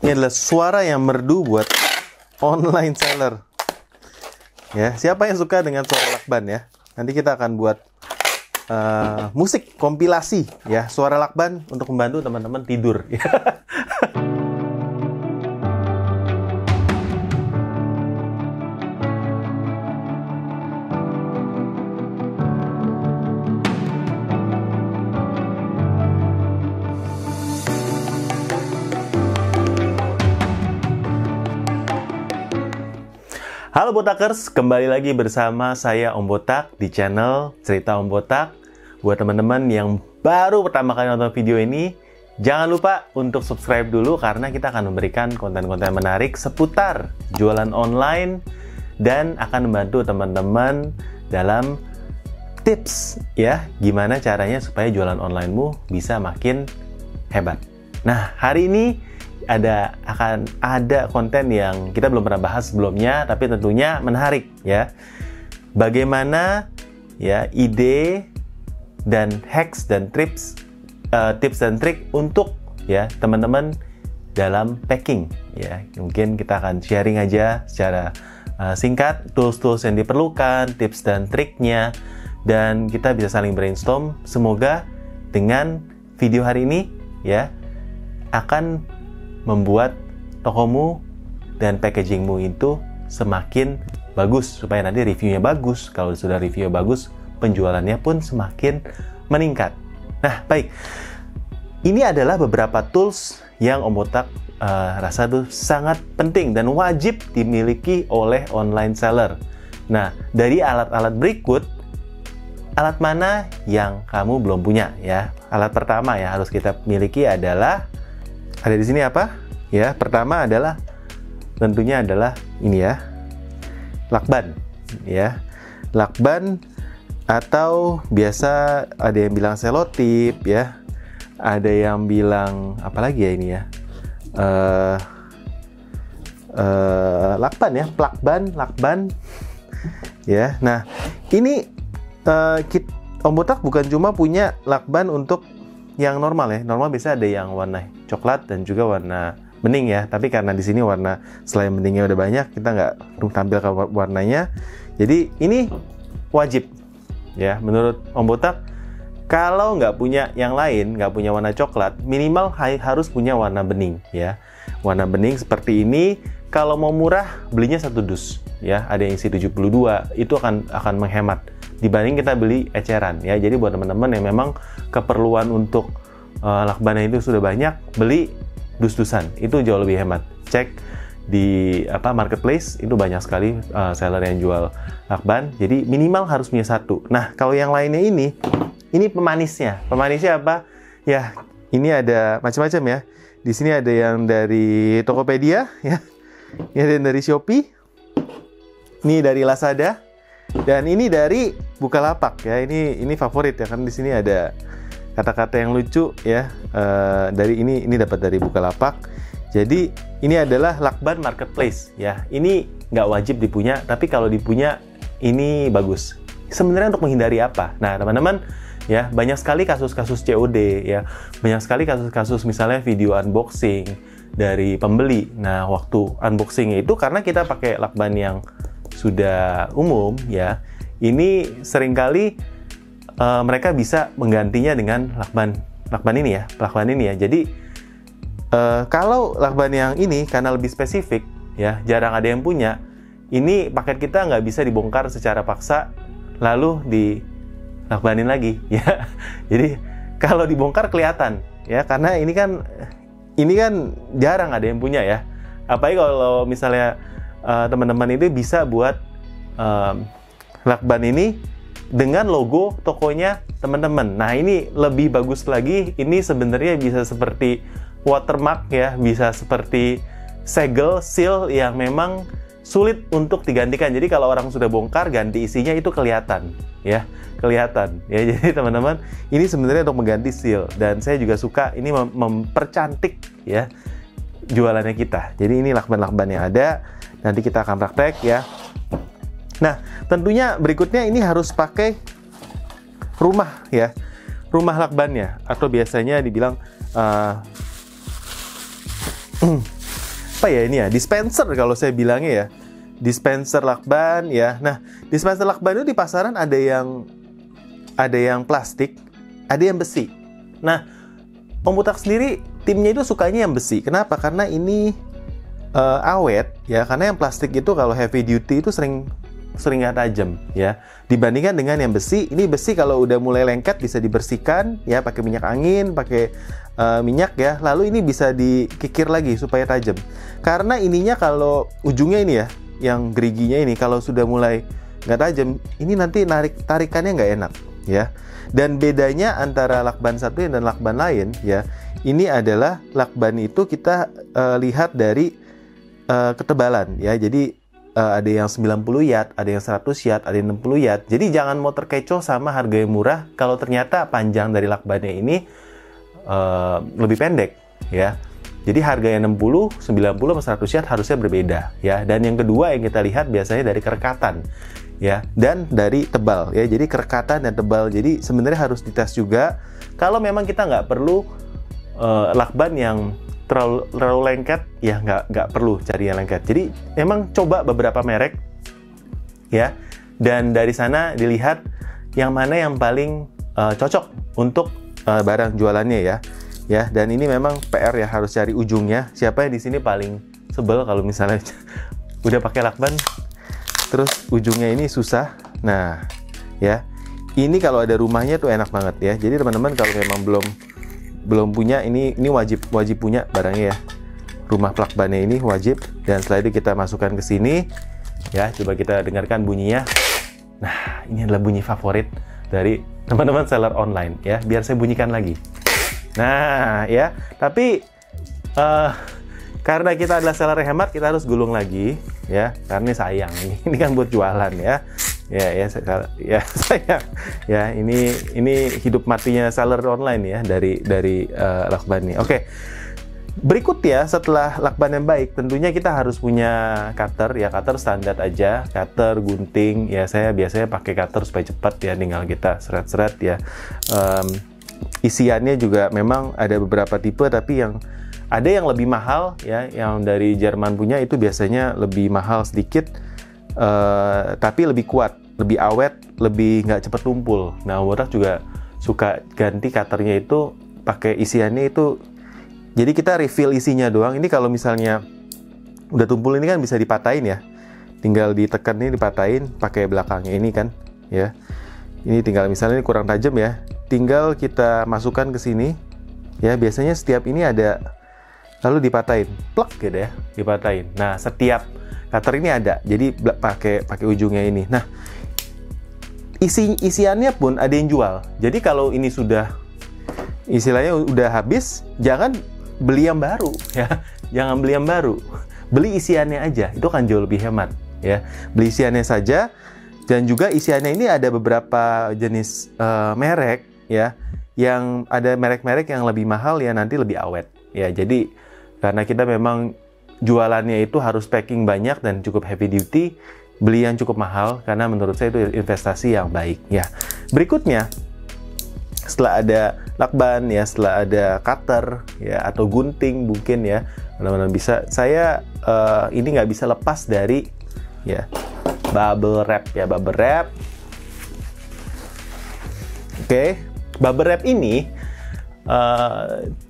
Ini adalah suara yang merdu buat online seller. Ya, siapa yang suka dengan suara lakban ya? Nanti kita akan buat musik kompilasi ya, suara lakban untuk membantu teman-teman tidur. Halo Botakers, kembali lagi bersama saya Om Botak di channel Cerita Om Botak. Buat teman-teman yang baru pertama kali nonton video ini, jangan lupa untuk subscribe dulu karena kita akan memberikan konten-konten menarik seputar jualan online dan akan membantu teman-teman dalam tips ya, gimana caranya supaya jualan onlinemu bisa makin hebat. Nah, hari ini akan ada konten yang kita belum pernah bahas sebelumnya, tapi tentunya menarik ya. Bagaimana ya ide dan hacks dan tips dan trik untuk ya teman-teman dalam packing ya. Mungkin kita akan sharing aja secara singkat tools-tools yang diperlukan, tips dan triknya, dan kita bisa saling brainstorm. Semoga dengan video hari ini ya akan membuat tokomu dan packagingmu itu semakin bagus, supaya nanti reviewnya bagus. Kalau sudah reviewnya bagus, penjualannya pun semakin meningkat. Nah, baik. Ini adalah beberapa tools yang Om Botak rasa tuh sangat penting dan wajib dimiliki oleh online seller. Nah, dari alat-alat berikut, alat mana yang kamu belum punya ya? Alat pertama yang harus kita miliki adalah ada di sini apa? Ya, pertama adalah tentunya adalah ini ya. Lakban ya. Lakban atau biasa ada yang bilang selotip ya. Ada yang bilang apa lagi ya ini ya? Lakban ya, lakban. Ya. Nah, ini Om Botak bukan cuma punya lakban untuk yang normal ya. Normal biasa ada yang warna coklat dan juga warna bening ya. Tapi karena di sini warna selain beningnya udah banyak, kita nggak tampil ke warnanya. Jadi ini wajib ya menurut Om Botak. Kalau nggak punya yang lain, nggak punya warna coklat, minimal harus punya warna bening ya. Warna bening seperti ini. Kalau mau murah belinya 1 dus ya. Ada yang isi 72, itu akan menghemat dibanding kita beli eceran ya. Jadi buat teman-teman yang memang keperluan untuk lakbannya itu sudah banyak, beli dus-dusan itu jauh lebih hemat. Cek di marketplace, itu banyak sekali seller yang jual lakban. Jadi minimal harus punya 1. Nah, kalau yang lainnya ini pemanisnya. Pemanisnya apa? Ya, ini ada macam-macam ya. Di sini ada yang dari Tokopedia ya. Ini ada yang dari Shopee. Ini dari Lazada. Dan ini dari Bukalapak ya. Ini favorit ya, kan di sini ada kata-kata yang lucu ya. Dari ini dapat dari Bukalapak. Jadi ini adalah lakban marketplace ya. Ini nggak wajib dipunya, tapi kalau dipunya ini bagus. Sebenarnya untuk menghindari apa? Nah, teman-teman ya, banyak sekali kasus-kasus COD ya. Banyak sekali kasus-kasus misalnya video unboxing dari pembeli. Nah, waktu unboxingnya itu karena kita pakai lakban yang sudah umum ya, ini seringkali mereka bisa menggantinya dengan lakban ini ya. Jadi kalau lakban yang ini karena lebih spesifik ya, jarang ada yang punya, ini paket kita nggak bisa dibongkar secara paksa lalu dilakbanin lagi ya. Jadi kalau dibongkar kelihatan ya, karena ini kan jarang ada yang punya ya. Apalagi kalau misalnya teman-teman itu bisa buat lakban ini dengan logo tokonya teman-teman. Nah, ini lebih bagus lagi. Ini sebenarnya bisa seperti watermark ya, bisa seperti segel, seal yang memang sulit untuk digantikan. Jadi kalau orang sudah bongkar, ganti isinya itu kelihatan ya. Jadi teman-teman, ini sebenarnya untuk mengganti seal, dan saya juga suka ini mempercantik ya jualannya kita. Jadi ini lakban-lakban yang ada. Nanti kita akan praktek ya. Nah, tentunya berikutnya ini harus pakai rumah ya. Rumah lakbannya, atau biasanya dibilang apa ya ini ya, dispenser kalau saya bilangnya ya, dispenser lakban ya. Nah, dispenser lakban itu di pasaran ada yang plastik, ada yang besi. Nah, Om Botak sendiri timnya itu sukanya yang besi. Kenapa? Karena ini awet ya, karena yang plastik itu kalau heavy duty itu sering nggak tajam ya, dibandingkan dengan yang besi. Ini besi kalau udah mulai lengket bisa dibersihkan ya, pakai minyak angin, pakai minyak ya, lalu ini bisa dikikir lagi supaya tajam. Karena ininya kalau ujungnya ini ya, yang geriginya ini kalau sudah mulai nggak tajam, ini nanti tarikannya nggak enak ya. Dan bedanya antara lakban satu dan lakban lain ya, ini adalah lakban itu kita lihat dari ketebalan ya. Jadi ada yang 90 yard, ada yang 100 yard, ada yang 60 yard. Jadi jangan mau terkecoh sama harga yang murah kalau ternyata panjang dari lakbannya ini lebih pendek ya. Jadi harga yang 60, 90 sama 100 yard harusnya berbeda ya. Dan yang kedua yang kita lihat biasanya dari kerekatan ya, dan dari tebal ya. Jadi kerekatan dan tebal. Jadi sebenarnya harus dites juga. Kalau memang kita nggak perlu lakban yang terlalu lengket ya, nggak perlu cari yang lengket. Jadi memang coba beberapa merek ya, dan dari sana dilihat yang mana yang paling cocok untuk barang jualannya ya. Dan ini memang PR ya, harus cari ujungnya. Siapa yang di sini paling sebel kalau misalnya udah pakai lakban terus ujungnya ini susah. Nah ya, ini kalau ada rumahnya tuh enak banget ya. Jadi teman-teman kalau memang belum punya, ini wajib punya barangnya ya. Rumah lakbannya ini wajib. Dan setelah itu kita masukkan ke sini ya. Coba kita dengarkan bunyinya. Nah, ini adalah bunyi favorit dari teman-teman seller online ya. Biar saya bunyikan lagi. Nah ya, tapi karena kita adalah seller hemat, kita harus gulung lagi ya. Karena sayang ini kan buat jualan ya. Ya sayang ya, ini hidup matinya seller online ya dari lakban ini. Oke. Berikut ya, setelah lakban yang baik, tentunya kita harus punya cutter ya, cutter standar aja, cutter gunting ya. Saya biasanya pakai cutter supaya cepat ya, tinggal kita seret-seret ya. Isiannya juga memang ada beberapa tipe, tapi ada yang lebih mahal ya, yang dari Jerman punya itu biasanya lebih mahal sedikit, tapi lebih kuat, lebih awet, lebih nggak cepet tumpul. Nah, Botak juga suka ganti cutternya itu pakai isiannya itu. Jadi kita refill isinya doang. Ini kalau misalnya udah tumpul ini kan bisa dipatahin ya, tinggal ditekan ini, dipatahin pakai belakangnya ini kan ya. Ini tinggal misalnya ini kurang tajam ya, tinggal kita masukkan ke sini ya. Biasanya setiap ini ada, lalu dipatahin, plek gitu ya, dipatahin. Nah, setiap cutter ini ada, jadi pakai ujungnya ini. Nah, isiannya pun ada yang jual. Jadi kalau ini sudah istilahnya udah habis, jangan beli yang baru ya, jangan beli yang baru, beli isiannya aja, itu kan jauh lebih hemat ya. Beli isiannya saja. Dan juga isiannya ini ada beberapa jenis merek ya, yang ada merek-merek yang lebih mahal ya, nanti lebih awet ya. Jadi karena kita memang jualannya itu harus packing banyak dan cukup heavy duty, beli yang cukup mahal karena menurut saya itu investasi yang baik ya. Berikutnya, setelah ada lakban ya, setelah ada cutter ya atau gunting mungkin ya, teman-teman bisa, saya ini nggak bisa lepas dari ya bubble wrap ya, bubble wrap. Oke, bubble wrap ini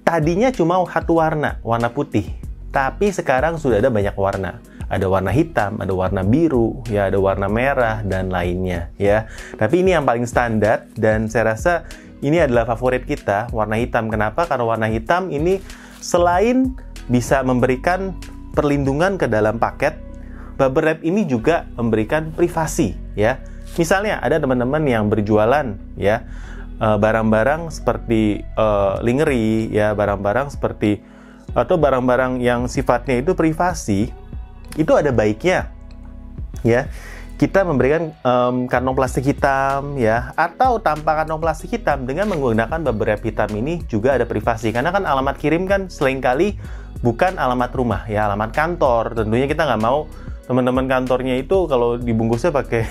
tadinya cuma satu warna putih, tapi sekarang sudah ada banyak warna. Ada warna hitam, ada warna biru, ya ada warna merah dan lainnya ya. Tapi ini yang paling standar dan saya rasa ini adalah favorit kita, warna hitam. Kenapa? Karena warna hitam ini selain bisa memberikan perlindungan ke dalam paket, bubble wrap ini juga memberikan privasi ya. Misalnya ada teman-teman yang berjualan ya barang-barang seperti lingerie ya, barang-barang seperti atau barang-barang yang sifatnya itu privasi, itu ada baiknya ya kita memberikan kantong plastik hitam ya, atau tanpa kantong plastik hitam dengan menggunakan bubble wrap hitam ini juga ada privasi. Karena kan alamat kirim kan seringkali bukan alamat rumah ya, alamat kantor. Tentunya kita nggak mau teman-teman kantornya itu kalau dibungkusnya pakai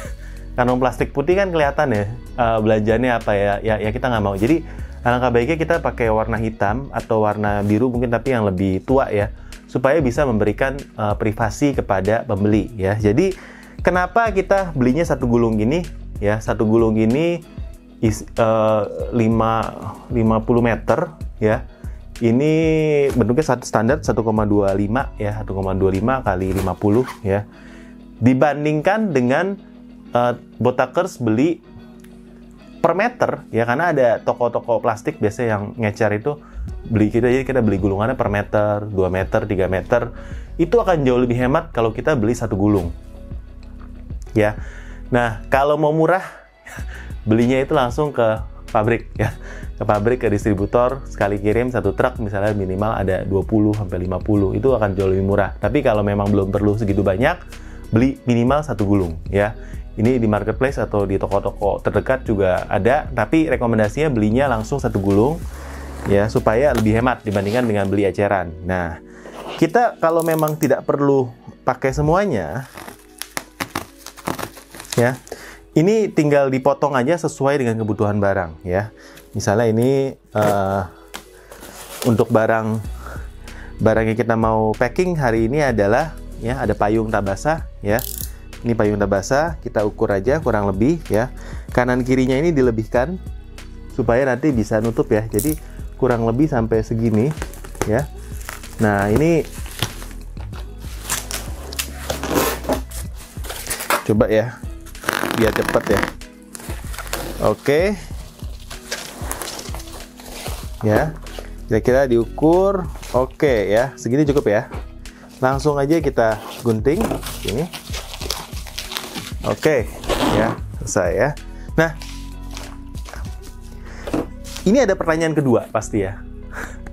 kantong plastik putih kan kelihatan ya belanjaannya apa ya kita nggak mau. Jadi alangkah baiknya kita pakai warna hitam atau warna biru mungkin, tapi yang lebih tua ya, supaya bisa memberikan privasi kepada pembeli ya. Jadi kenapa kita belinya satu gulung gini ya? Satu gulung ini 50 meter ya. Ini bentuknya standar 1,25 ya, 1,25 kali 50 ya. Dibandingkan dengan Botakers beli per meter ya, karena ada toko-toko plastik biasa yang ngecer itu beli kita, jadi kita beli gulungannya per meter, 2 meter, 3 meter. Itu akan jauh lebih hemat kalau kita beli satu gulung. Ya. Nah, kalau mau murah belinya itu langsung ke pabrik ya. Ke pabrik, ke distributor, sekali kirim satu truk misalnya minimal ada 20 sampai 50. Itu akan jauh lebih murah. Tapi kalau memang belum perlu segitu banyak, beli minimal satu gulung ya. Ini di marketplace atau di toko-toko terdekat juga ada, tapi rekomendasinya belinya langsung satu gulung ya, supaya lebih hemat dibandingkan dengan beli eceran. Nah, kita kalau memang tidak perlu pakai semuanya ya, ini tinggal dipotong aja sesuai dengan kebutuhan barang ya. Misalnya ini untuk barang yang kita mau packing hari ini adalah ya, ada payung tak basah ya. Ini payung tak basah, kita ukur aja kurang lebih ya. Kanan kirinya ini dilebihkan supaya nanti bisa nutup ya. Jadi kurang lebih sampai segini ya. Nah, ini coba ya, biar cepat ya. Oke. Ya. Kira-kira diukur. Oke ya, segini cukup ya. Langsung aja kita gunting ini. Oke, ya, selesai ya. Nah, ini ada pertanyaan kedua pasti ya.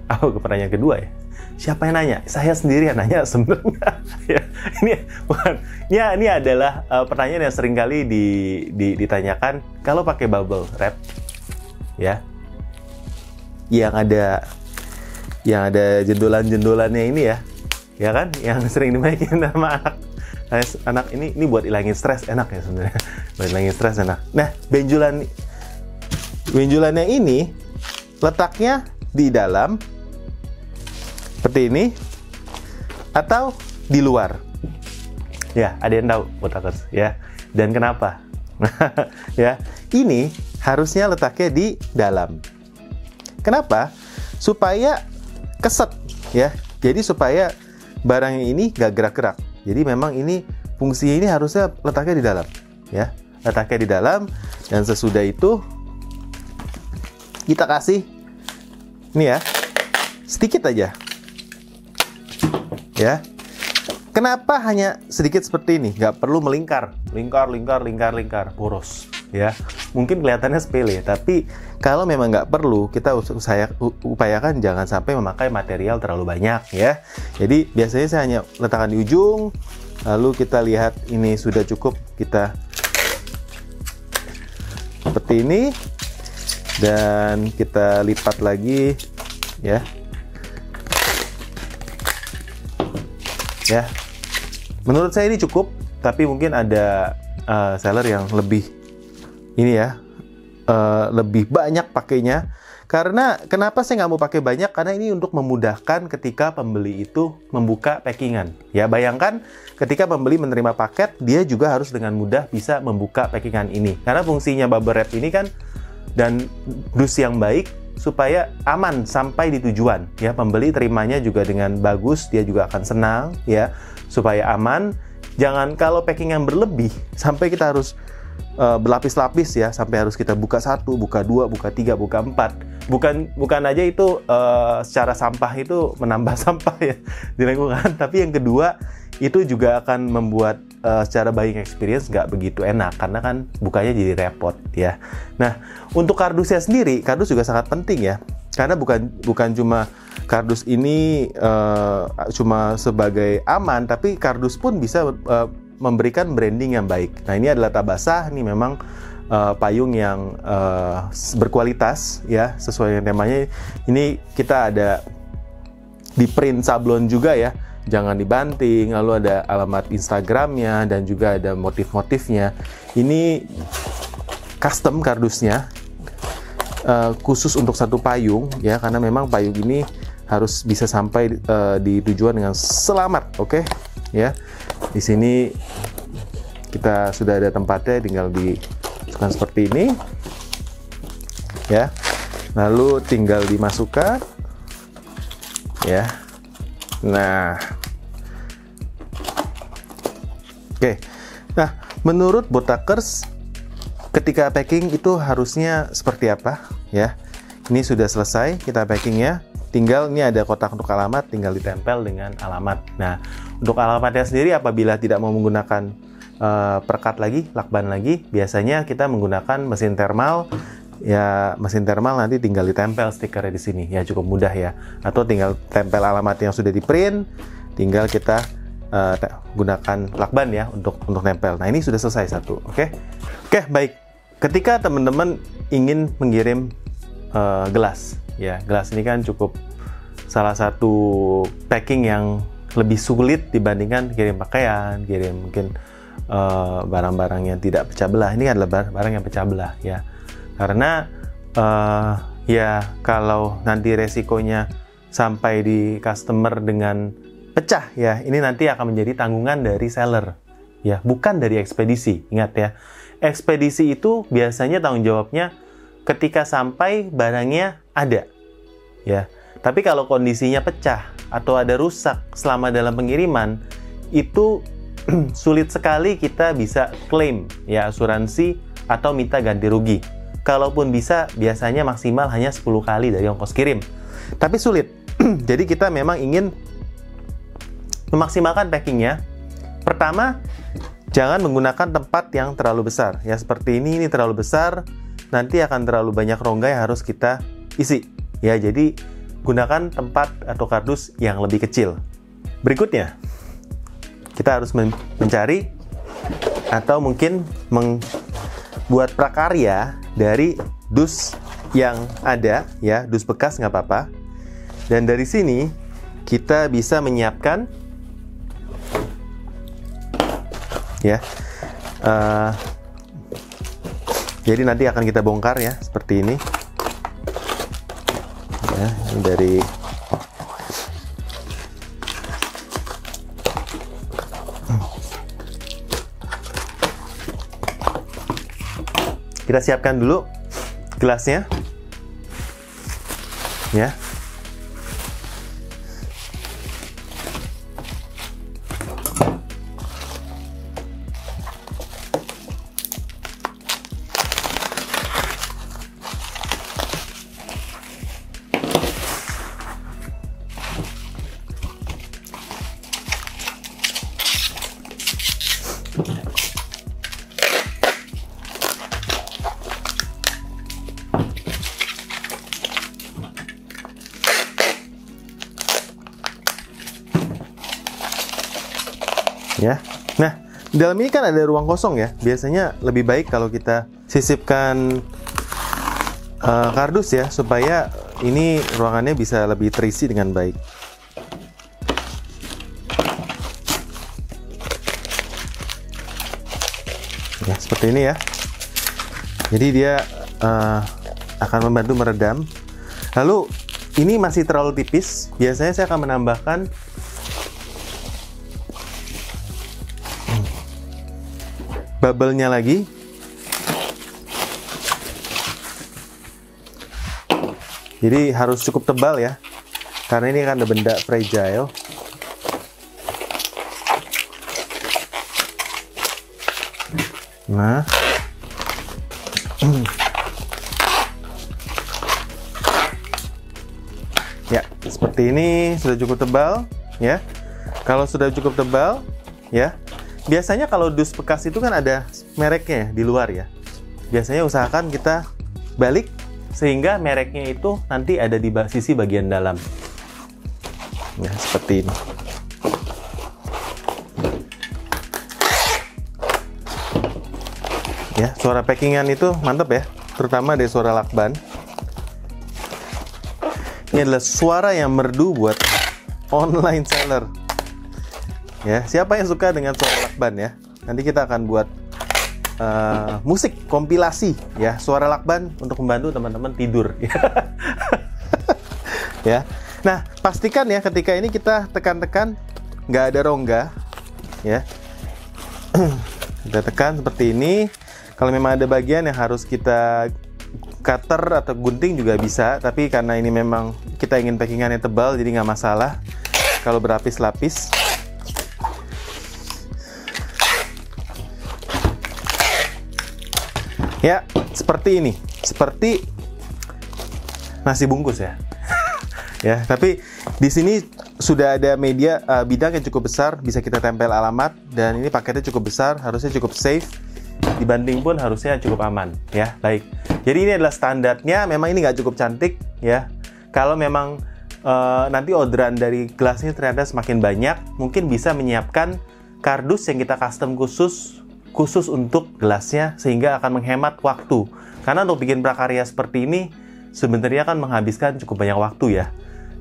Apa pertanyaan kedua ya? Siapa yang nanya? Saya sendiri yang nanya sebenarnya. Ya, ini adalah pertanyaan yang sering kali ditanyakan kalau pakai bubble wrap, ya, yang ada jendolan-jendolannya ini ya kan, yang sering dimainin sama anak ini buat hilangin stres, enak ya sebenarnya. Buat hilangin stres enak. Nah, benjolannya ini letaknya di dalam seperti ini atau di luar. Ya, ada yang tahu Botakers ya. Dan kenapa? Ya, ini harusnya letaknya di dalam. Kenapa? Supaya keset ya. Jadi supaya barangnya ini gak gerak-gerak. Jadi memang ini fungsinya ini harusnya letaknya di dalam ya. Letaknya di dalam, dan sesudah itu kita kasih ini ya, sedikit aja. Ya. Kenapa hanya sedikit seperti ini? Nggak perlu melingkar, lingkar, boros ya. Mungkin kelihatannya sepele, tapi kalau memang nggak perlu, kita upayakan jangan sampai memakai material terlalu banyak ya. Jadi biasanya saya hanya letakkan di ujung, lalu kita lihat ini sudah cukup, kita seperti ini, dan kita lipat lagi ya. Ya, menurut saya ini cukup, tapi mungkin ada seller yang lebih ini ya, lebih banyak pakainya. Karena kenapa saya nggak mau pakai banyak? Karena ini untuk memudahkan ketika pembeli itu membuka packingan. Ya, bayangkan ketika pembeli menerima paket, dia juga harus dengan mudah bisa membuka packingan ini. Karena fungsinya bubble wrap ini kan, dan dus yang baik supaya aman sampai di tujuan ya. Pembeli terimanya juga dengan bagus, dia juga akan senang ya, supaya aman. Jangan kalau packing yang berlebih sampai kita harus berlapis-lapis ya, sampai harus kita buka 1, buka 2, buka 3, buka 4. Bukan aja itu secara sampah itu menambah sampah ya di lingkungan, tapi yang kedua itu juga akan membuat secara buying experience nggak begitu enak, karena kan bukanya jadi repot ya. Nah, untuk kardusnya sendiri, kardus juga sangat penting ya, karena bukan cuma kardus ini cuma sebagai aman, tapi kardus pun bisa memberikan branding yang baik. Nah, ini adalah Tabasah, ini memang payung yang berkualitas ya, sesuai dengan temanya. Ini kita ada di print sablon juga ya, jangan dibanting, lalu ada alamat Instagramnya dan juga ada motif-motifnya. Ini custom kardusnya, khusus untuk satu payung ya, karena memang payung ini harus bisa sampai di tujuan dengan selamat. Oke, ya. Di sini kita sudah ada tempatnya, tinggal dimasukkan seperti ini, ya. Lalu tinggal dimasukkan, ya. Nah, oke. Nah, menurut Botakers, ketika packing itu harusnya seperti apa, ya? Ini sudah selesai kita packingnya. Tinggal ini ada kotak untuk alamat, tinggal ditempel dengan alamat. Nah, untuk alamatnya sendiri apabila tidak mau menggunakan perekat lagi, lakban lagi, biasanya kita menggunakan mesin thermal. Ya, mesin thermal nanti tinggal ditempel stikernya di sini. Ya, cukup mudah ya. Atau tinggal tempel alamat yang sudah di print, tinggal kita gunakan lakban ya untuk nempel. Nah, ini sudah selesai satu. Oke, baik. Ketika teman-teman ingin mengirim gelas, ya, gelas ini kan cukup salah satu packing yang lebih sulit dibandingkan kirim pakaian, kirim mungkin barang-barang yang tidak pecah belah. Ini adalah barang yang pecah belah, ya. Karena ya kalau nanti resikonya sampai di customer dengan pecah, ya, ini nanti akan menjadi tanggungan dari seller, ya, bukan dari ekspedisi. Ingat ya, ekspedisi itu biasanya tanggung jawabnya ketika sampai barangnya ada, ya. Tapi kalau kondisinya pecah atau ada rusak selama dalam pengiriman, itu sulit sekali kita bisa klaim ya asuransi atau minta ganti rugi. Kalaupun bisa, biasanya maksimal hanya 10 kali dari ongkos kirim. Tapi sulit. Jadi kita memang ingin memaksimalkan packingnya. Pertama, jangan menggunakan tempat yang terlalu besar. Ya, seperti ini terlalu besar, nanti akan terlalu banyak rongga yang harus kita isi. Ya, jadi gunakan tempat atau kardus yang lebih kecil. Berikutnya, kita harus mencari atau mungkin membuat prakarya dari dus yang ada, ya, dus bekas nggak apa-apa. Dan dari sini kita bisa menyiapkan, ya. Jadi nanti akan kita bongkar ya seperti ini. Ya, ini dari kita siapkan dulu gelasnya, ya. Ya. Nah, di dalam ini kan ada ruang kosong ya. Biasanya lebih baik kalau kita sisipkan kardus ya, supaya ini ruangannya bisa lebih terisi dengan baik. Ya, seperti ini ya. Jadi dia akan membantu meredam. Lalu ini masih terlalu tipis. Biasanya saya akan menambahkan bubble-nya lagi. Jadi harus cukup tebal ya, karena ini kan ada benda fragile. Nah, ya seperti ini sudah cukup tebal ya. Kalau sudah cukup tebal ya, biasanya kalau dus bekas itu kan ada mereknya di luar ya. Biasanya usahakan kita balik sehingga mereknya itu nanti ada di sisi bagian dalam. Ya, seperti ini. Ya, suara packingan itu mantap ya, terutama dari suara lakban. Ini adalah suara yang merdu buat online seller. Ya, siapa yang suka dengan suara lakban ya? Nanti kita akan buat musik kompilasi ya, suara lakban untuk membantu teman-teman tidur. Ya. Nah, pastikan ya ketika ini kita tekan-tekan nggak ada rongga, ya. Kita tekan seperti ini. Kalau memang ada bagian yang harus kita cutter atau gunting juga bisa, tapi karena ini memang kita ingin packingannya tebal, jadi nggak masalah kalau berlapis-lapis. Ya, seperti ini, seperti nasi bungkus ya. Ya, tapi di sini sudah ada media bidang yang cukup besar, bisa kita tempel alamat, dan ini paketnya cukup besar, harusnya cukup safe, dibanding pun harusnya cukup aman, ya. Baik, jadi ini adalah standarnya. Memang ini nggak cukup cantik, ya. Kalau memang nanti orderan dari gelasnya ternyata semakin banyak, mungkin bisa menyiapkan kardus yang kita custom khusus untuk gelasnya, sehingga akan menghemat waktu. Karena untuk bikin prakarya seperti ini sebenarnya kan menghabiskan cukup banyak waktu ya.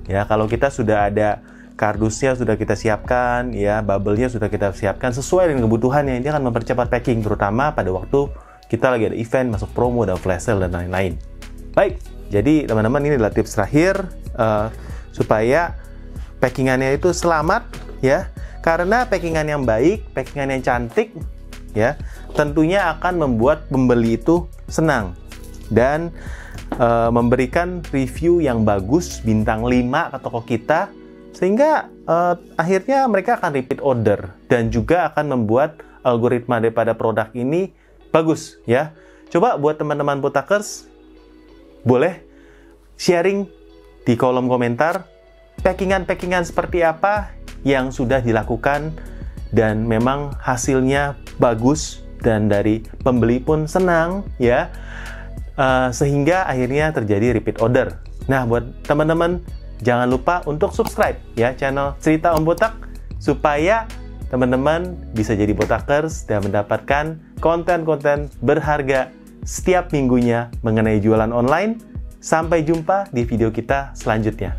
Ya, kalau kita sudah ada kardusnya sudah kita siapkan, ya, bubble-nya sudah kita siapkan sesuai dengan kebutuhannya, ini akan mempercepat packing, terutama pada waktu kita lagi ada event, masuk promo, dan flash sale, dan lain-lain. Baik, jadi teman-teman ini adalah tips terakhir supaya packingannya itu selamat, ya. Karena packingan yang baik, packingan yang cantik, ya, tentunya akan membuat pembeli itu senang dan memberikan review yang bagus, bintang 5 ke toko kita, sehingga akhirnya mereka akan repeat order dan juga akan membuat algoritma daripada produk ini bagus, ya. Coba buat teman-teman Botakers, boleh sharing di kolom komentar packingan-packingan seperti apa yang sudah dilakukan dan memang hasilnya bagus dan dari pembeli pun senang, ya. Sehingga akhirnya terjadi repeat order. Nah, buat teman-teman jangan lupa untuk subscribe ya channel Cerita Om Botak, supaya teman-teman bisa jadi Botakers dan mendapatkan konten-konten berharga setiap minggunya mengenai jualan online. Sampai jumpa di video kita selanjutnya.